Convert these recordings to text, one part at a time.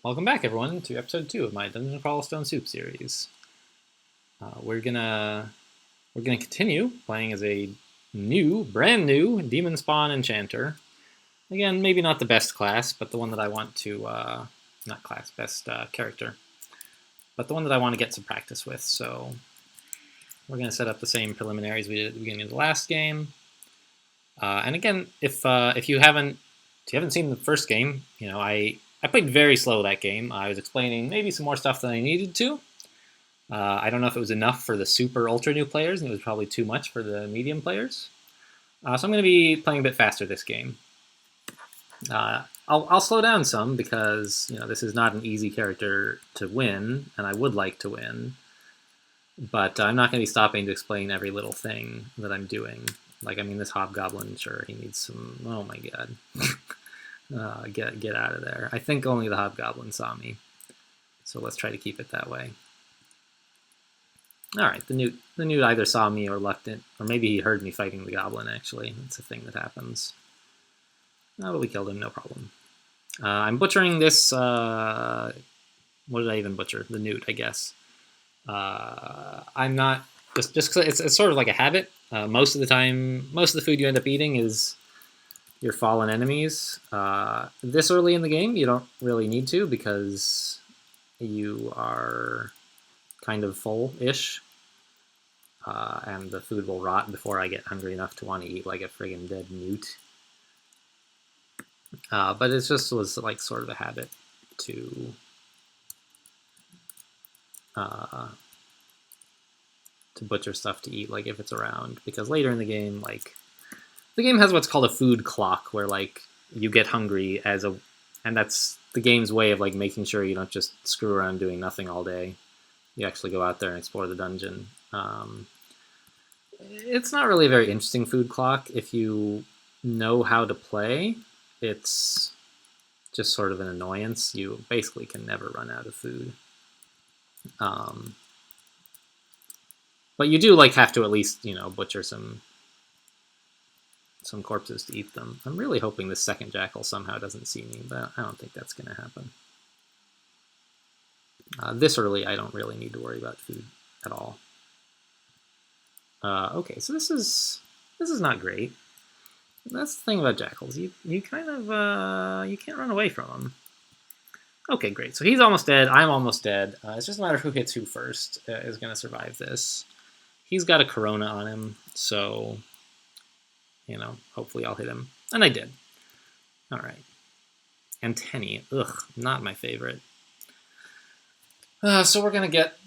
Welcome back, everyone, to episode 2 of my Dungeon Crawl Stone Soup series. We're gonna continue playing as a brand new Demonspawn Enchanter. Again, maybe not the best class, but the one that I want to not class, best character, but the one that I want to get some practice with. So we're gonna set up the same preliminaries we did at the beginning of the last game. And again, if you haven't seen the first game, I played very slow that game. I was explaining maybe some more stuff than I needed to. I don't know if it was enough for the super ultra new players, and it was probably too much for the medium players. So I'm going to be playing a bit faster this game. I'll slow down some because this is not an easy character to win, and I would like to win. But I'm not going to be stopping to explain every little thing that I'm doing. This hobgoblin, sure, he needs some. Oh my god. Get out of there. I think only the hobgoblin saw me, so let's try to keep it that way. All right, the newt either saw me or left it, or maybe he heard me fighting the goblin. Actually, that's a thing that happens. But we killed him, no problem. I'm butchering this. What did I even butcher? The newt, I guess. I'm not just because it's sort of like a habit. Most of the time, most of the food you end up eating is your fallen enemies. This early in the game, you don't really need to because you are kind of full-ish, and the food will rot before I get hungry enough to want to eat like a friggin' dead newt. But it just was like sort of a habit to butcher stuff to eat, like if it's around, because later in the game, the game has what's called a food clock, where you get hungry and that's the game's way of making sure you don't just screw around doing nothing all day. You actually go out there and explore the dungeon. It's not really a very interesting food clock if you know how to play. It's just sort of an annoyance. You basically can never run out of food. But you do have to at least butcher some corpses to eat them. I'm really hoping this second jackal somehow doesn't see me, but I don't think that's going to happen. This early, I don't really need to worry about food at all. Okay, so this is not great. That's the thing about jackals. You kind of you can't run away from them. Okay, great. So he's almost dead. I'm almost dead. It's just a matter of who hits who first is going to survive this. He's got a corona on him, so hopefully I'll hit him. And I did. All right. Antennae. Ugh, not my favorite. So we're going to get,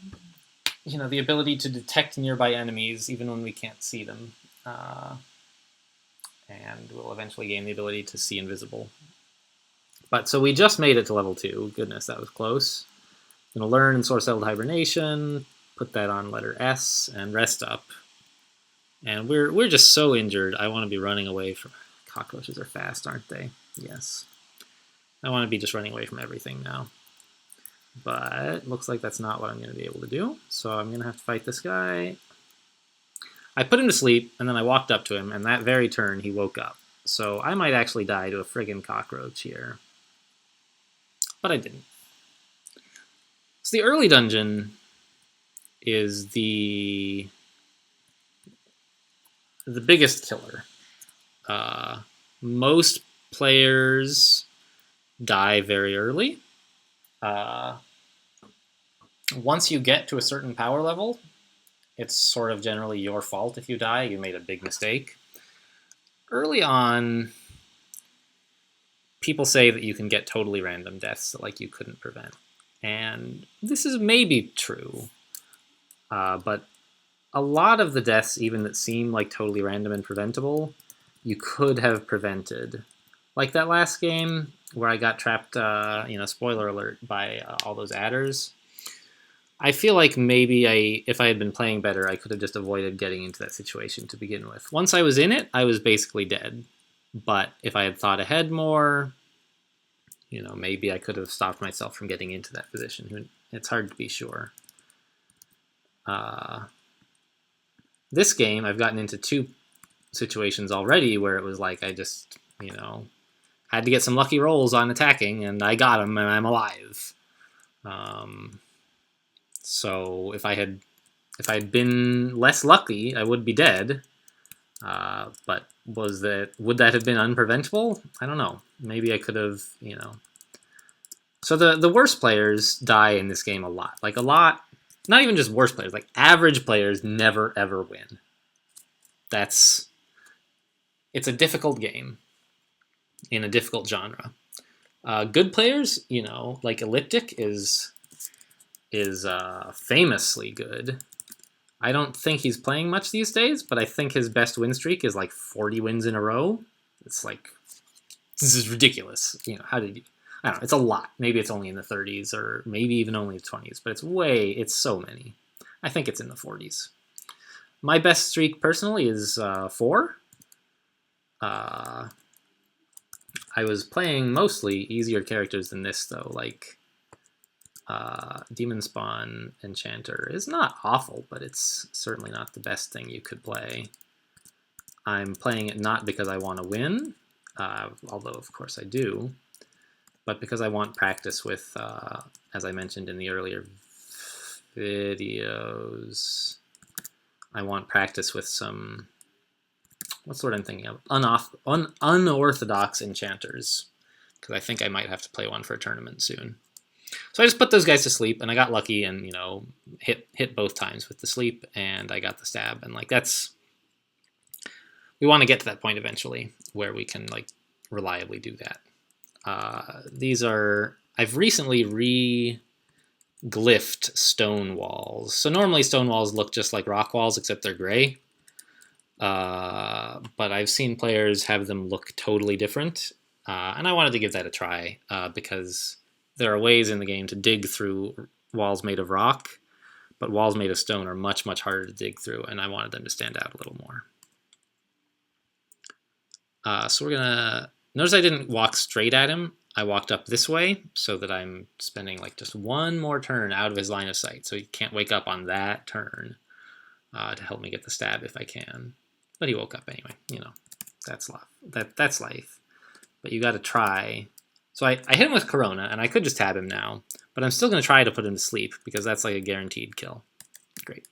the ability to detect nearby enemies even when we can't see them. And we'll eventually gain the ability to see invisible. But so we just made it to level 2. Goodness, that was close. Going to learn Ensorcelled Hibernation, put that on letter S, and rest up. And we're just so injured. I want to be running away from... Cockroaches are fast, aren't they? Yes. I want to be just running away from everything now. But looks like that's not what I'm going to be able to do. So I'm going to have to fight this guy. I put him to sleep, and then I walked up to him, and that very turn he woke up. So I might actually die to a friggin' cockroach here. But I didn't. So the early dungeon is the biggest killer. Most players die very early. Once you get to a certain power level, it's sort of generally your fault if you die. You made a big mistake. Early on, people say that you can get totally random deaths that you couldn't prevent. And this is maybe true. But a lot of the deaths, even that seem totally random and preventable, you could have prevented. Like that last game where I got trapped, spoiler alert, by all those adders. I feel like maybe if I had been playing better, I could have just avoided getting into that situation to begin with. Once I was in it, I was basically dead. But if I had thought ahead more, maybe I could have stopped myself from getting into that position. It's hard to be sure. This game, I've gotten into 2 situations already where it was I just, had to get some lucky rolls on attacking, and I got them, and I'm alive. So if I had been less lucky, I would be dead. But would that have been unpreventable? I don't know. Maybe I could have, you know. So the worst players die in this game a lot. Like a lot, not even just worst players, like average players never ever win. It's a difficult game in a difficult genre. Good players, you know, like Elliptic is famously good. I don't think he's playing much these days, but I think his best win streak is like 40 wins in a row. It's like, this is ridiculous. You know, how did you... I don't know, it's a lot. Maybe it's only in the 30s or maybe even only the 20s, but it's so many. I think it's in the 40s. My best streak personally is 4. I was playing mostly easier characters than this, though. Like, Demonspawn Enchanter is not awful, but it's certainly not the best thing you could play. I'm playing it not because I want to win, although of course I do, but because I want practice with, as I mentioned in the earlier videos, I want practice with some, what's the word I'm thinking of? Unorthodox enchanters, because I think I might have to play one for a tournament soon. So I just put those guys to sleep, and I got lucky, and you know, hit both times with the sleep, and I got the stab, and like we want to get to that point eventually where we can like reliably do that. I've recently re-glyphed stone walls. So normally stone walls look just like rock walls, except they're gray. But I've seen players have them look totally different, and I wanted to give that a try because there are ways in the game to dig through walls made of rock, but walls made of stone are much, much harder to dig through, and I wanted them to stand out a little more. So we're gonna... Notice I didn't walk straight at him. I walked up this way so that I'm spending like just one more turn out of his line of sight, so he can't wake up on that turn to help me get the stab if I can. But he woke up anyway, you know. That's life. That's life. But you got to try. So I hit him with Corona, and I could just tab him now, but I'm still going to try to put him to sleep because that's like a guaranteed kill. Great.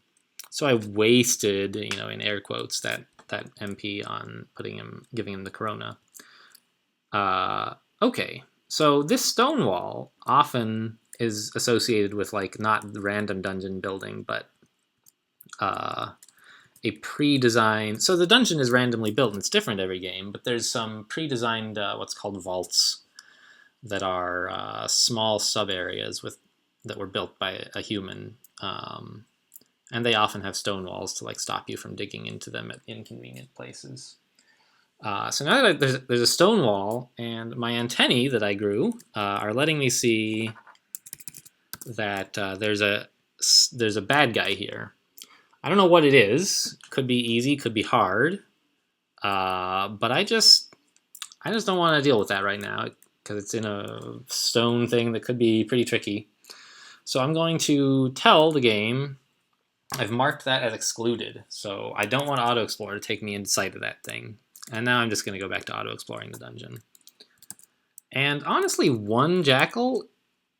So I wasted, you know, in air quotes, that MP on giving him the Corona. Okay, so this stone wall often is associated with like not random dungeon building, but a pre-designed... So the dungeon is randomly built, and it's different every game, but there's some pre-designed what's called vaults that are small sub-areas that were built by a human, and they often have stone walls to like stop you from digging into them at inconvenient places. So now that there's a stone wall, and my antennae that I grew are letting me see that there's a bad guy here. I don't know what it is. Could be easy, could be hard, but I just don't want to deal with that right now because it's in a stone thing that could be pretty tricky. So I'm going to tell the game I've marked that as excluded, so I don't want auto-explore to take me inside of that thing. And now I'm just going to go back to auto-exploring the dungeon. And honestly, one jackal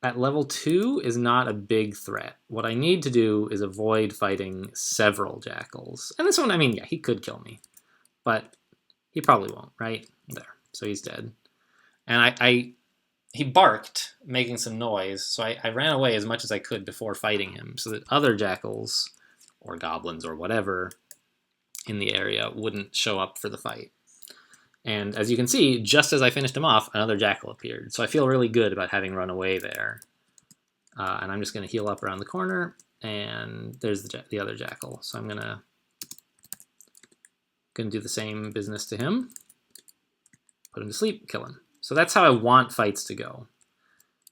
at level 2 is not a big threat. What I need to do is avoid fighting several jackals. And this one, I mean, yeah, he could kill me, but he probably won't, right? There, so he's dead. And he barked, making some noise, so I ran away as much as I could before fighting him, so that other jackals, or goblins, or whatever, in the area wouldn't show up for the fight. And as you can see, just as I finished him off, another jackal appeared. So I feel really good about having run away there. And I'm just going to heal up around the corner, and there's the other jackal. So I'm going to do the same business to him. Put him to sleep, kill him. So that's how I want fights to go.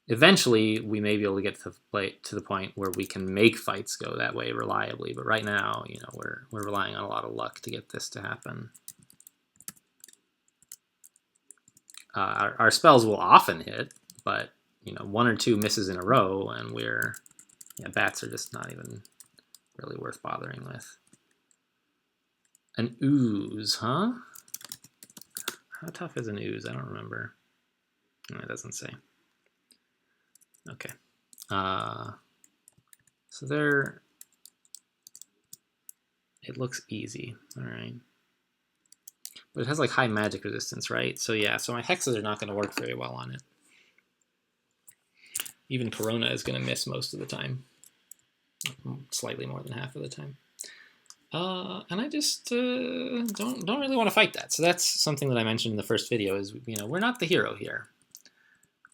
Eventually, we may be able to get to the point where we can make fights go that way reliably. But right now, you know, we're relying on a lot of luck to get this to happen. Our spells will often hit, but you know, 1 or 2 misses in a row, and bats are just not even really worth bothering with. An ooze, huh? How tough is an ooze? I don't remember. No, it doesn't say. Okay. So there, it looks easy. All right. But it has like high magic resistance, right? So yeah, so my hexes are not going to work very well on it. Even Corona is going to miss most of the time. Slightly more than half of the time. And I just don't really want to fight that. So that's something that I mentioned in the first video is, you know, we're not the hero here.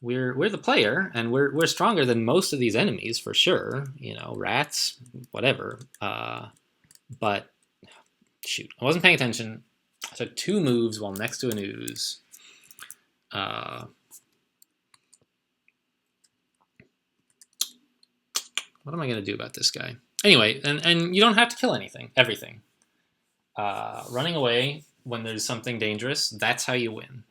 We're the player, and we're stronger than most of these enemies for sure. You know, rats, whatever. But shoot, I wasn't paying attention. I took 2 moves while next to an ooze. What am I going to do about this guy? Anyway, and you don't have to kill everything. Running away when there's something dangerous, that's how you win.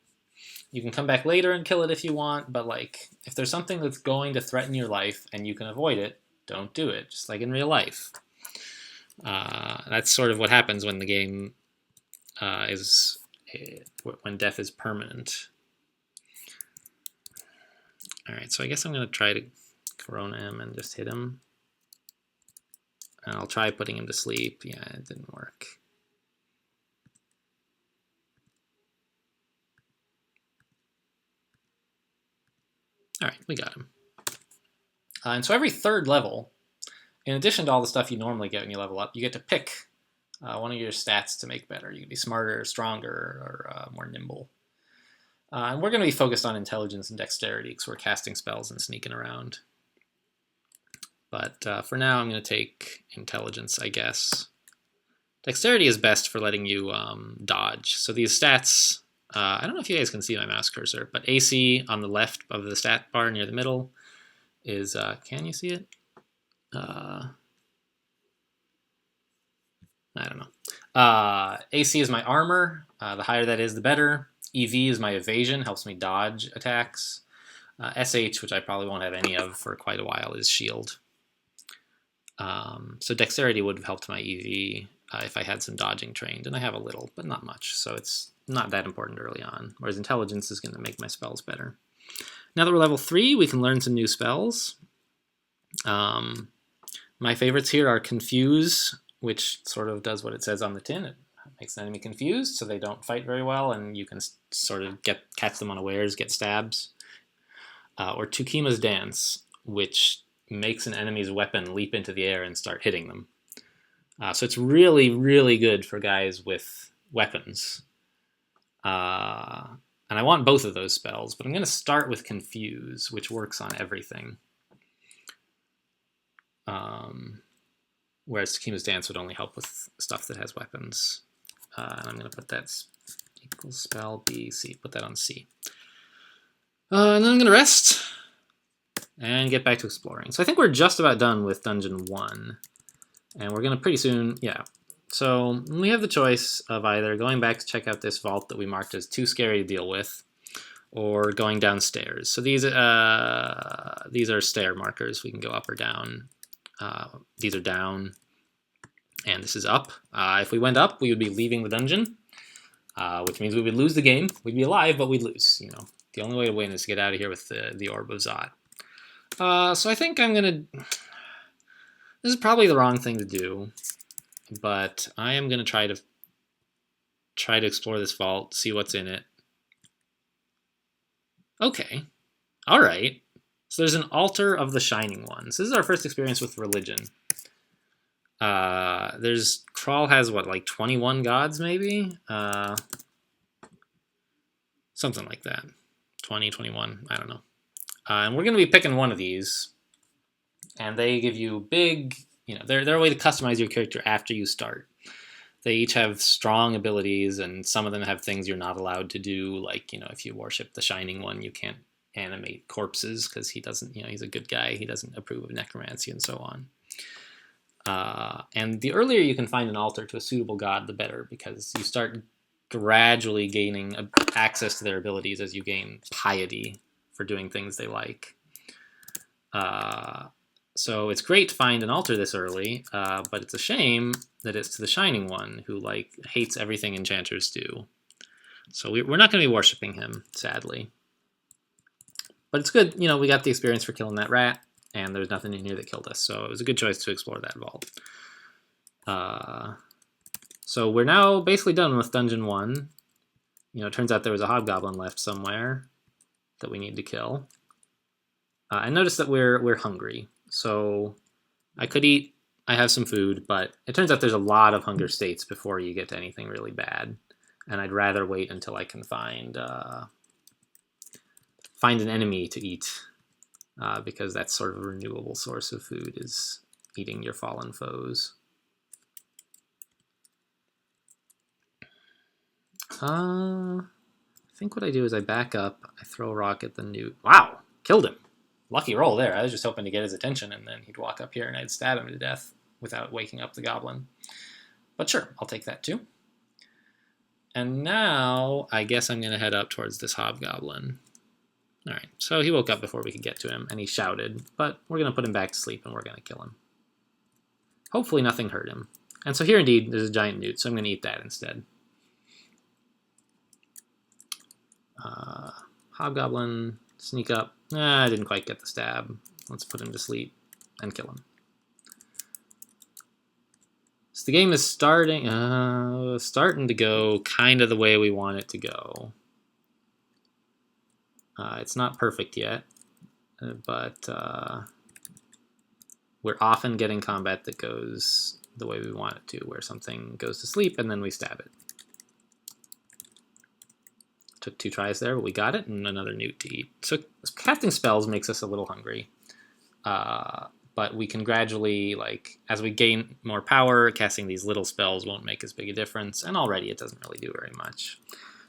You can come back later and kill it if you want, but like if there's something that's going to threaten your life and you can avoid it, don't do it, just like in real life. That's sort of what happens when the game when death is permanent. All right, so I guess I'm going to try to Corona him and just hit him. And I'll try putting him to sleep. Yeah, it didn't work. All right, we got him. And so every 3rd level, in addition to all the stuff you normally get when you level up, you get to pick one of your stats to make better. You can be smarter, stronger, or more nimble. And we're going to be focused on intelligence and dexterity because we're casting spells and sneaking around. But for now, I'm going to take intelligence, I guess. Dexterity is best for letting you dodge. So these stats, I don't know if you guys can see my mouse cursor, but AC on the left of the stat bar near the middle is, can you see it? I don't know. AC is my armor. The higher that is, the better. EV is my evasion, helps me dodge attacks. SH, which I probably won't have any of for quite a while, is shield. So dexterity would have helped my EV if I had some dodging trained, and I have a little, but not much, so it's not that important early on, whereas intelligence is going to make my spells better. Now that we're level 3, we can learn some new spells. My favorites here are Confuse, which sort of does what it says on the tin. It makes an enemy confused, so they don't fight very well, and you can sort of catch them unawares, get stabs. Or Tukima's Dance, which makes an enemy's weapon leap into the air and start hitting them. So it's really, really good for guys with weapons. And I want both of those spells, but I'm going to start with Confuse, which works on everything. Whereas Tukima's Dance would only help with stuff that has weapons. And I'm going to put that equals spell B, C, put that on C. And then I'm going to rest and get back to exploring. So I think we're just about done with Dungeon 1. And we're going to pretty soon, yeah. So we have the choice of either going back to check out this vault that we marked as too scary to deal with, or going downstairs. So these are stair markers. We can go up or down. These are down, and this is up. If we went up, we would be leaving the dungeon, which means we would lose the game. We'd be alive, but we'd lose. You know, the only way to win is to get out of here with the Orb of Zot. So I think I'm gonna. This is probably the wrong thing to do, but I am gonna try to explore this vault, see what's in it. Okay, all right. So there's an altar of the Shining Ones. This is our first experience with religion. Crawl has what, like 21 gods maybe? Something like that. 20, 21, I don't know. And we're going to be picking one of these. And they give you big, you know, they're a way to customize your character after you start. They each have strong abilities, and some of them have things you're not allowed to do. Like, you know, if you worship the Shining One, you can't animate corpses because he doesn't, you know, he's a good guy. He doesn't approve of necromancy and so on. And the earlier you can find an altar to a suitable god, the better, because you start gradually gaining access to their abilities as you gain piety for doing things they like. So it's great to find an altar this early, but it's a shame that it's to the Shining One, who like hates everything enchanters do. So we're not going to be worshiping him, sadly. But it's good, you know, we got the experience for killing that rat, and there's nothing in here that killed us, so it was a good choice to explore that vault. So we're now basically done with Dungeon 1. You know, it turns out there was a hobgoblin left somewhere that we need to kill. I noticed that we're hungry, so I could eat. I have some food, but it turns out there's a lot of hunger states before you get to anything really bad, and I'd rather wait until I can find an enemy to eat, because that's sort of a renewable source of food, is eating your fallen foes. I think what I do is I back up, I throw a rock at the newt. Wow, killed him. Lucky roll there. I was just hoping to get his attention, and then he'd walk up here and I'd stab him to death without waking up the goblin. But sure, I'll take that too. And now I guess I'm going to head up towards this hobgoblin. All right, so he woke up before we could get to him, and he shouted, but we're going to put him back to sleep, and we're going to kill him. Hopefully nothing hurt him. And so here indeed, there's a giant newt, so I'm going to eat that instead. Hobgoblin, sneak up. I didn't quite get the stab. Let's put him to sleep and kill him. So the game is starting to go kind of the way we want it to go. It's not perfect yet, but we're often getting combat that goes the way we want it to, where something goes to sleep and then we stab it. Took 2 tries there, but we got it, and another newt to eat. So casting spells makes us a little hungry. But we can gradually, like, as we gain more power, casting these little spells won't make as big a difference, and already it doesn't really do very much.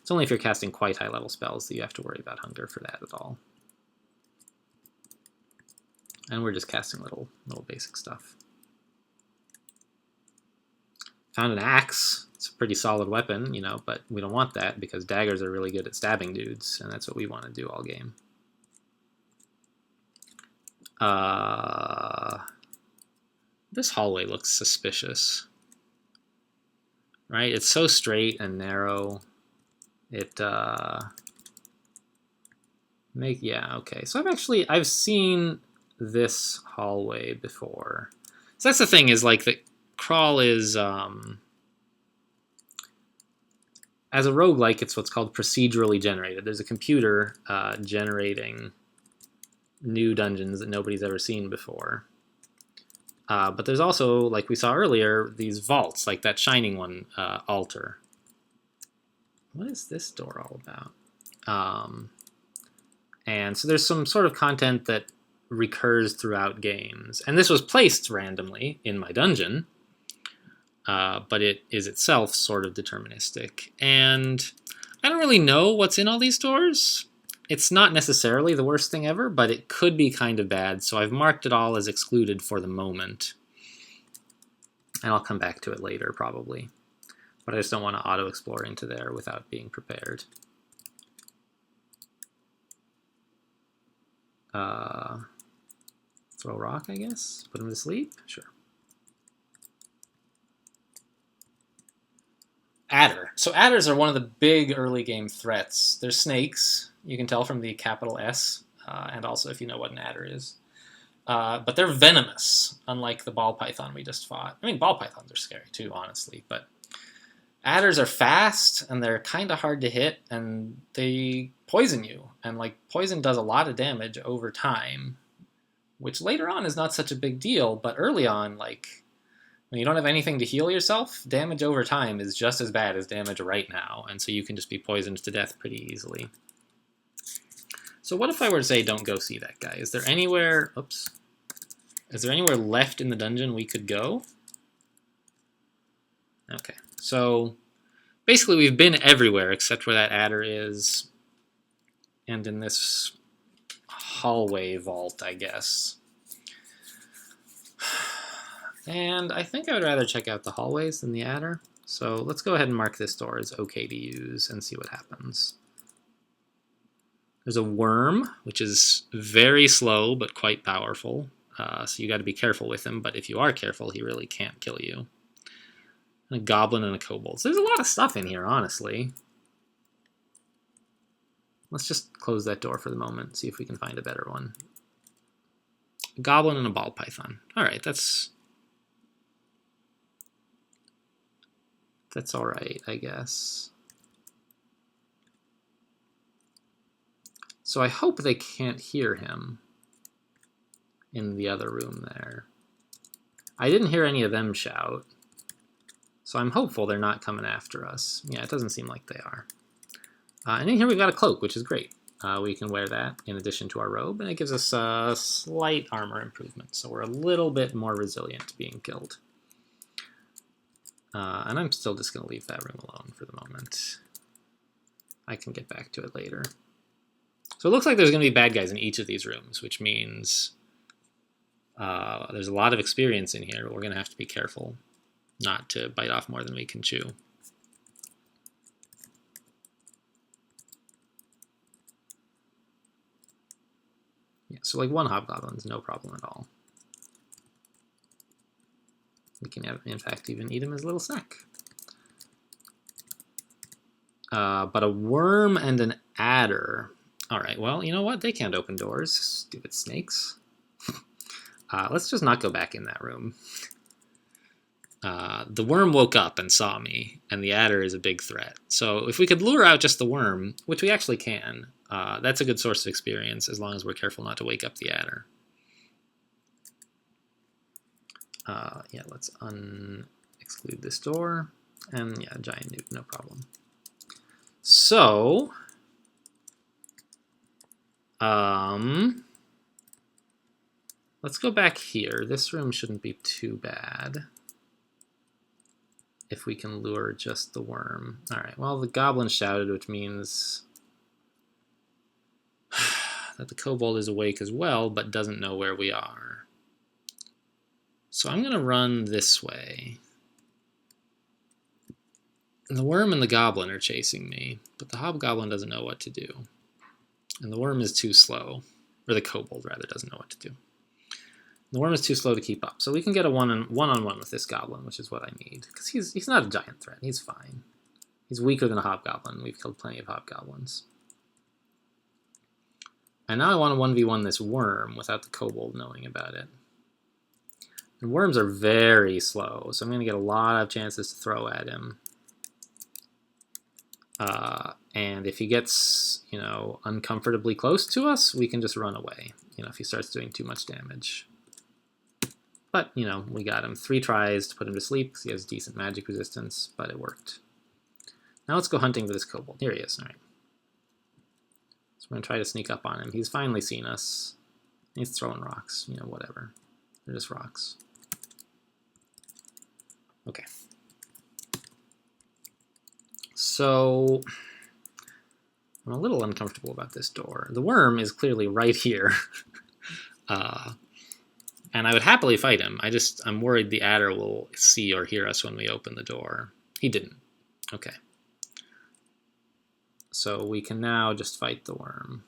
It's only if you're casting quite high-level spells that you have to worry about hunger for that at all. And we're just casting little basic stuff. Found an axe. It's a pretty solid weapon, you know, but we don't want that because daggers are really good at stabbing dudes, and that's what we want to do all game. This hallway looks suspicious. Right? It's so straight and narrow. Yeah, okay. So I've seen this hallway before. So that's the thing, is like the crawl is as a roguelike, it's what's called procedurally generated. There's a computer generating new dungeons that nobody's ever seen before. But there's also, like we saw earlier, these vaults, like that shining one, altar. What is this door all about? And so there's some sort of content that recurs throughout games. And this was placed randomly in my dungeon. But it is itself sort of deterministic. And I don't really know what's in all these doors. It's not necessarily the worst thing ever, but it could be kind of bad, so I've marked it all as excluded for the moment. And I'll come back to it later, probably. But I just don't want to auto-explore into there without being prepared. Throw a rock, I guess? Put him to sleep? Sure. Adder. So adders are one of the big early game threats. They're snakes. You can tell from the capital S, and also if you know what an adder is. But they're venomous, unlike the ball python we just fought. I mean, ball pythons are scary too, honestly, but adders are fast, and they're kind of hard to hit, and they poison you. And like poison does a lot of damage over time, which later on is not such a big deal, but early on, like, when you don't have anything to heal yourself, damage over time is just as bad as damage right now, and so you can just be poisoned to death pretty easily. So what if I were to say don't go see that guy? Is there anywhere... Oops. Is there anywhere left in the dungeon we could go? Okay, so basically we've been everywhere except where that adder is, and in this hallway vault, I guess. And I think I would rather check out the hallways than the adder. So let's go ahead and mark this door as okay to use and see what happens. There's a worm, which is very slow but quite powerful. So you got to be careful with him, but if you are careful, he really can't kill you. And a goblin and a kobold. So there's a lot of stuff in here, honestly. Let's just close that door for the moment, see if we can find a better one. A goblin and a ball python. All right, that's all right, I guess. So I hope they can't hear him in the other room there. I didn't hear any of them shout, so I'm hopeful they're not coming after us. Yeah, it doesn't seem like they are. And in here we've got a cloak, which is great. We can wear that in addition to our robe, and it gives us a slight armor improvement, so we're a little bit more resilient to being killed. And I'm still just going to leave that room alone for the moment. I can get back to it later. So it looks like there's going to be bad guys in each of these rooms, which means there's a lot of experience in here, but we're going to have to be careful not to bite off more than we can chew. Yeah, so like one hobgoblin's no problem at all. We can, in fact, even eat him as a little snack. But a worm and an adder. All right, well, you know what? They can't open doors, stupid snakes. Let's just not go back in that room. The worm woke up and saw me, and the adder is a big threat. So if we could lure out just the worm, which we actually can, that's a good source of experience, as long as we're careful not to wake up the adder. Yeah, let's exclude this door. And yeah, giant newt, no problem. So, let's go back here. This room shouldn't be too bad if we can lure just the worm. All right, well, the goblin shouted, which means that the kobold is awake as well, but doesn't know where we are. So I'm going to run this way. And the worm and the goblin are chasing me, but the hobgoblin doesn't know what to do. And the worm is too slow. Or the kobold, rather, doesn't know what to do. The worm is too slow to keep up. So we can get a one-on-one with this goblin, which is what I need. Because he's not a giant threat. He's fine. He's weaker than a hobgoblin. We've killed plenty of hobgoblins. And now I want to 1v1 this worm without the kobold knowing about it. And worms are very slow, so I'm going to get a lot of chances to throw at him. And if he gets, you know, uncomfortably close to us, we can just run away, you know, if he starts doing too much damage. But, you know, we got him 3 tries to put him to sleep because he has decent magic resistance, but it worked. Now let's go hunting for this kobold. Here he is. All right. So we're going to try to sneak up on him. He's finally seen us. He's throwing rocks, you know, whatever. They're just rocks. Okay. So I'm a little uncomfortable about this door. The worm is clearly right here. And I would happily fight him. I'm worried the adder will see or hear us when we open the door. He didn't. Okay. So we can now just fight the worm.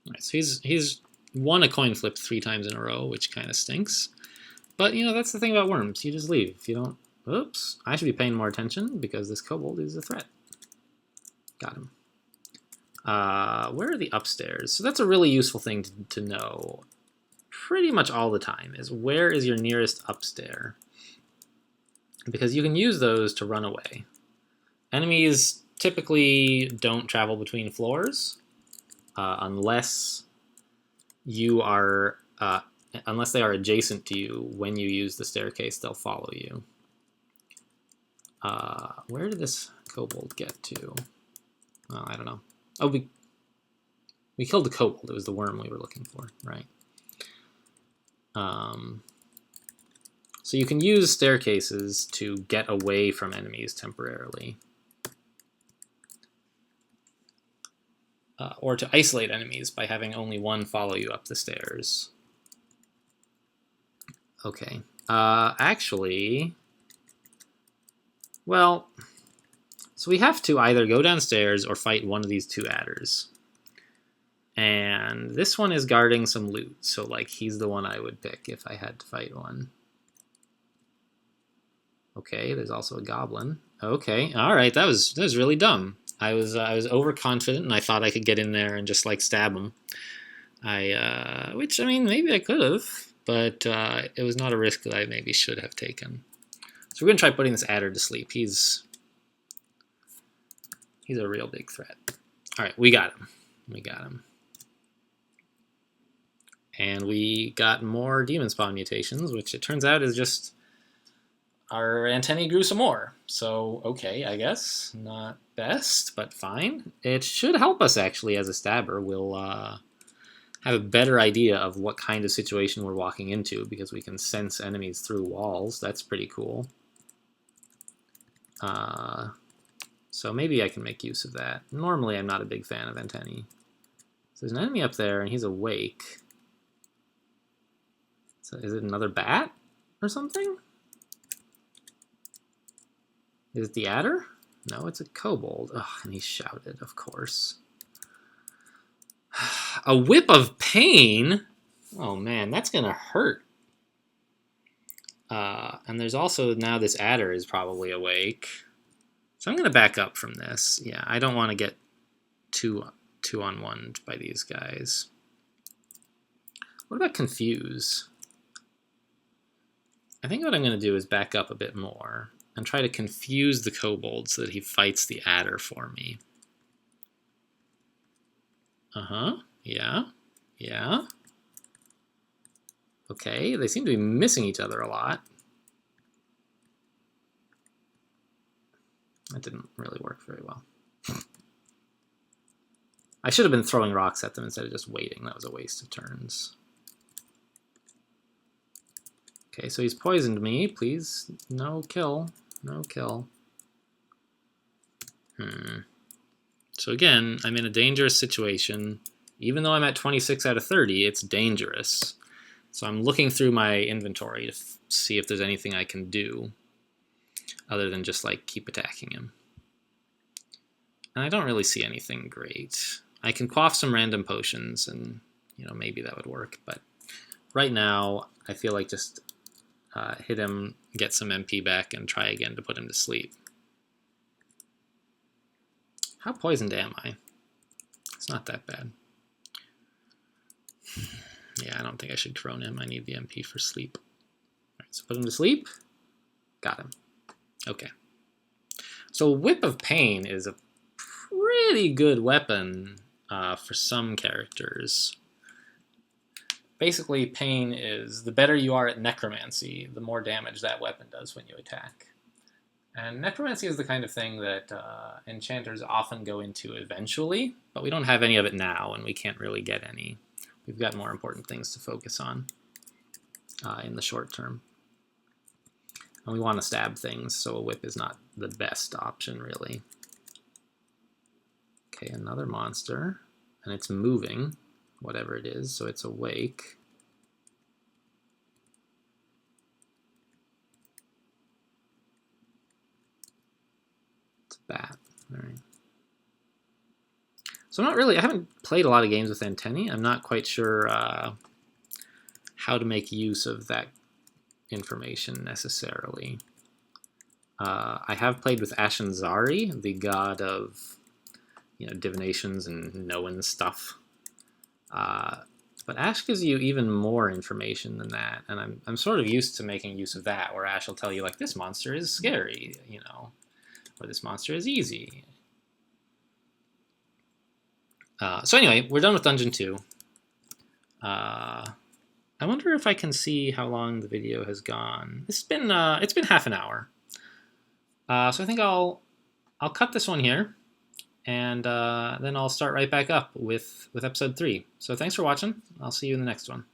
All right, so he's won a coin flip 3 times in a row, which kind of stinks. But, you know, that's the thing about worms. You just leave. If you don't... Oops. I should be paying more attention because this kobold is a threat. Got him. Where are the upstairs? So that's a really useful thing to know pretty much all the time, is where is your nearest upstairs? Because you can use those to run away. Enemies typically don't travel between floors unless you are... unless they are adjacent to you. When you use the staircase, they'll follow you. Where did this kobold get to? Oh, I don't know. Oh, we killed the kobold. It was the worm we were looking for, right? So you can use staircases to get away from enemies temporarily. Or to isolate enemies by having only one follow you up the stairs. Okay. Actually, well, so we have to either go downstairs or fight one of these 2 adders. And this one is guarding some loot, so like he's the one I would pick if I had to fight one. Okay, there's also a goblin. Okay, all right, that was really dumb. I was overconfident and I thought I could get in there and just like stab him. Which I mean maybe I could have, but it was not a risk that I maybe should have taken. So we're gonna try putting this adder to sleep. He's a real big threat. All right, we got him. We got him. And we got more Demonspawn mutations, which it turns out is just our antennae grew some more. So, okay, I guess. Not best, but fine. It should help us, actually, as a stabber. We'll have a better idea of what kind of situation we're walking into, because we can sense enemies through walls. That's pretty cool. So maybe I can make use of that. Normally, I'm not a big fan of antennae. So there's an enemy up there, and he's awake. So is it another bat or something? Is it the adder? No, it's a kobold. Ugh, and he shouted, of course. A whip of pain? Oh man, that's gonna hurt. And there's also now this adder is probably awake. So I'm gonna back up from this. Yeah, I don't want to get two on one by these guys. What about confuse? I think what I'm going to do is back up a bit more and try to confuse the kobold so that he fights the adder for me. Yeah. Yeah. Okay, they seem to be missing each other a lot. That didn't really work very well. I should have been throwing rocks at them instead of just waiting. That was a waste of turns. Okay, so he's poisoned me. Please, no kill. No kill. So again, I'm in a dangerous situation. Even though I'm at 26 out of 30, it's dangerous. So I'm looking through my inventory to see if there's anything I can do other than just like keep attacking him. And I don't really see anything great. I can quaff some random potions and, you know, maybe that would work. But right now, I feel like just hit him, get some MP back, and try again to put him to sleep. How poisoned am I? It's not that bad. Yeah, I don't think I should crone him. I need the MP for sleep. All right, so put him to sleep. Got him. Okay. So Whip of Pain is a pretty good weapon for some characters. Basically, Pain is the better you are at necromancy, the more damage that weapon does when you attack. And necromancy is the kind of thing that enchanters often go into eventually, but we don't have any of it now, and we can't really get any. We've got more important things to focus on in the short term. And we want to stab things, so a whip is not the best option, really. Okay, another monster, and it's moving, whatever it is, so it's awake. It's a bat, all right. So I haven't played a lot of games with antennae. I'm not quite sure how to make use of that information necessarily. I have played with Ashanzari, the god of, you know, divinations and knowing stuff. But Ash gives you even more information than that, and I'm sort of used to making use of that, where Ash will tell you, like, this monster is scary, you know, or this monster is easy. So anyway, we're done with Dungeon 2. I wonder if I can see how long the video has gone. It's been half an hour. So I think I'll cut this one here, and then I'll start right back up with episode 3. So thanks for watching. I'll see you in the next one.